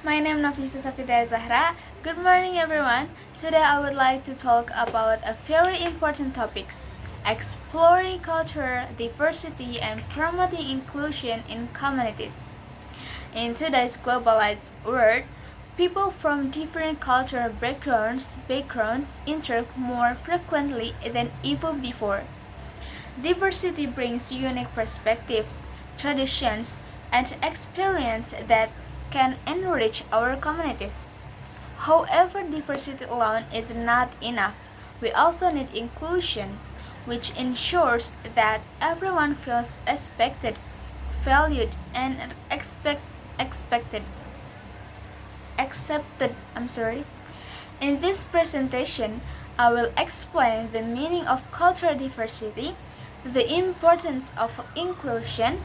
My name is Nafisa Safida Zahra. Good morning, everyone. Today I would like to talk about a very important topic: exploring culture, diversity, and promoting inclusion in communities. In today's globalized world, people from different cultural backgrounds interact more frequently than ever before. Diversity brings unique perspectives, traditions, and experience that can enrich our communities. However, diversity alone is not enough. We also need inclusion, which ensures that everyone feels respected, valued, and expected accepted. In this presentation, I will explain the meaning of cultural diversity, the importance of inclusion,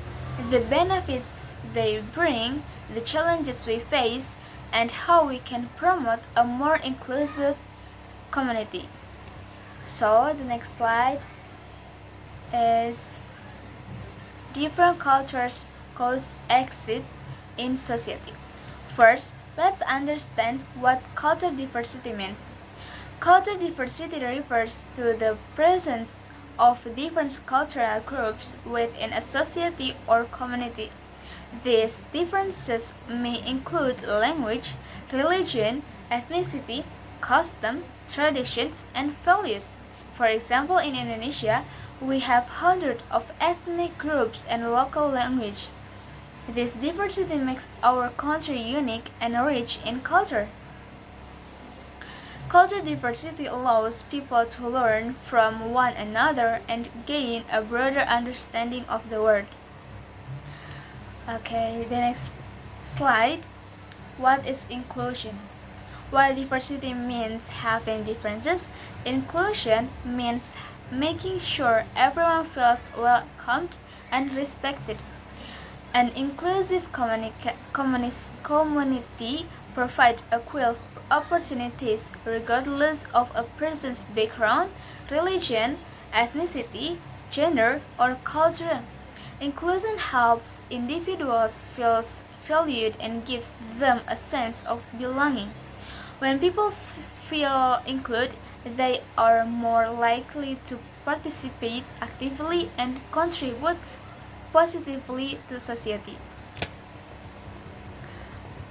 the benefits they bring, the challenges we face, and how we can promote a more inclusive community. So, the next slide is different cultures coexist in society. First, let's understand what cultural diversity means. Cultural diversity refers to the presence of different cultural groups within a society or community. These differences may include language, religion, ethnicity, custom, traditions, and values. For example, in Indonesia, we have hundreds of ethnic groups and local language. This diversity makes our country unique and rich in culture. Cultural diversity allows people to learn from one another and gain a broader understanding of the world. Okay, the next slide. What is inclusion? While diversity means having differences, inclusion means making sure everyone feels welcomed and respected. An inclusive community provides equal opportunities regardless of a person's background, religion, ethnicity, gender, or culture. Inclusion helps individuals feel valued and gives them a sense of belonging. When people feel included, they are more likely to participate actively and contribute positively to society.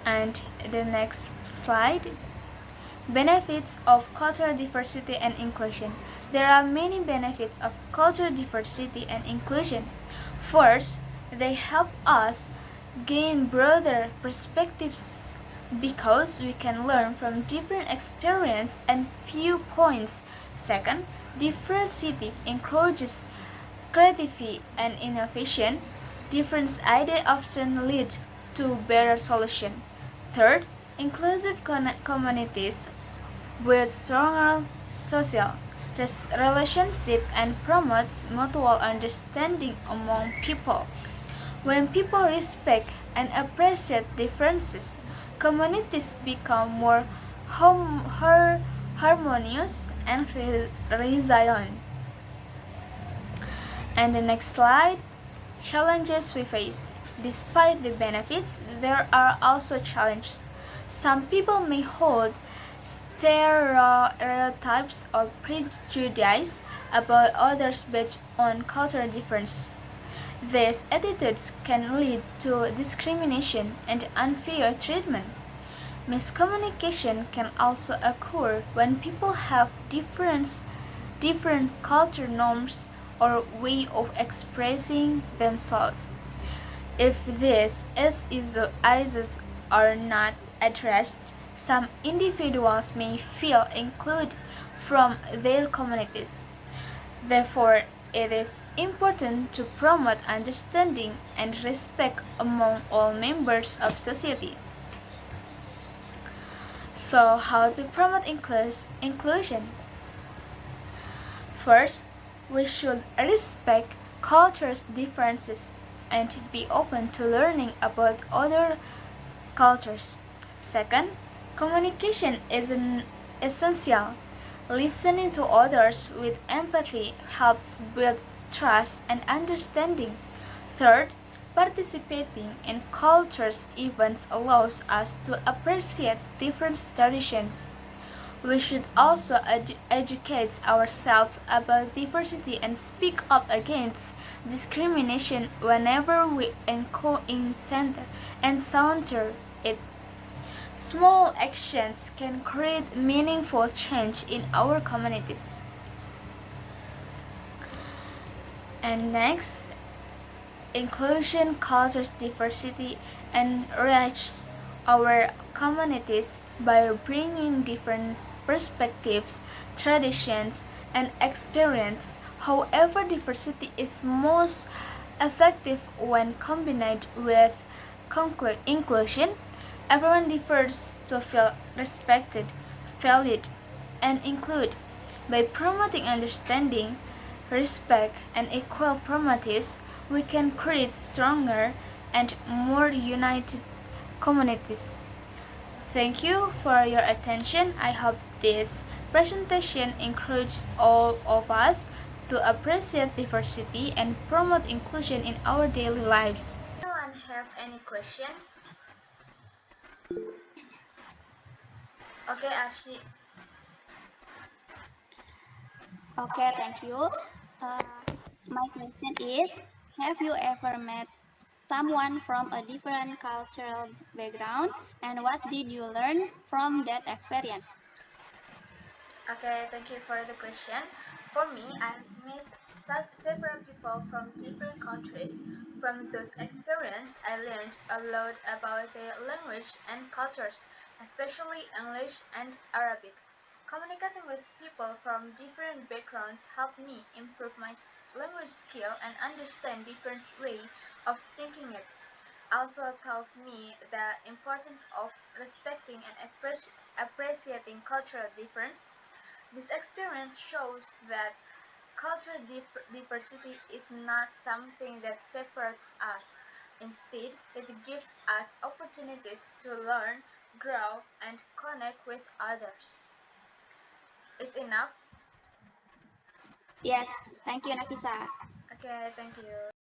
And the next slide. Benefits of cultural diversity and inclusion. There are many benefits of cultural diversity and inclusion. First, they help us gain broader perspectives because we can learn from different experiences and viewpoints. Second, diversity encourages creativity and innovation. Different ideas often lead to better solutions. Third, inclusive communities build stronger social relationships and promotes mutual understanding among people. When people respect and appreciate differences, communities become more harmonious and resilient. And the next slide, challenges we face. Despite the benefits, there are also challenges. Some people may hold stereotypes or prejudice about others based on cultural difference. These attitudes can lead to discrimination and unfair treatment. Miscommunication can also occur when people have different cultural norms or way of expressing themselves. If these issues are not addressed, some individuals may feel included from their communities. Therefore, it is important to promote understanding and respect among all members of society. So, how to promote inclusion? First, we should respect cultures' differences and be open to learning about other cultures. Second, communication is essential. Listening to others with empathy helps build trust and understanding. Third, Participating in cultures events allows us to appreciate different traditions. We should also educate ourselves about diversity and speak up against discrimination whenever we encounter it. Small actions can create meaningful change in our communities. And next, inclusion causes diversity and enriches our communities by bringing different perspectives, traditions, and experience. However, diversity is most effective when combined with inclusion. Everyone differs to feel respected, valued, and included. By promoting understanding, respect, and equal opportunities, we can create stronger and more united communities. Thank you for your attention. I hope this presentation encourages all of us to appreciate diversity and promote inclusion in our daily lives. Anyone have any question? Okay, Ashi. Okay, thank you. Uh, my question is, have you ever met someone from a different cultural background, and what did you learn from that experience? Okay, thank you for the question. For me, I've met several people from different countries. From those experiences, I learned a lot about their language and cultures, especially English and Arabic. Communicating with people from different backgrounds helped me improve my language skill and understand different way of thinking it. Also taught me the importance of respecting and appreciating cultural difference. This experience shows that cultural diversity is not something that separates us. Instead, it gives us opportunities to learn, grow, and connect with others. Is enough? Yes, thank you, Nafisa. Okay, thank you.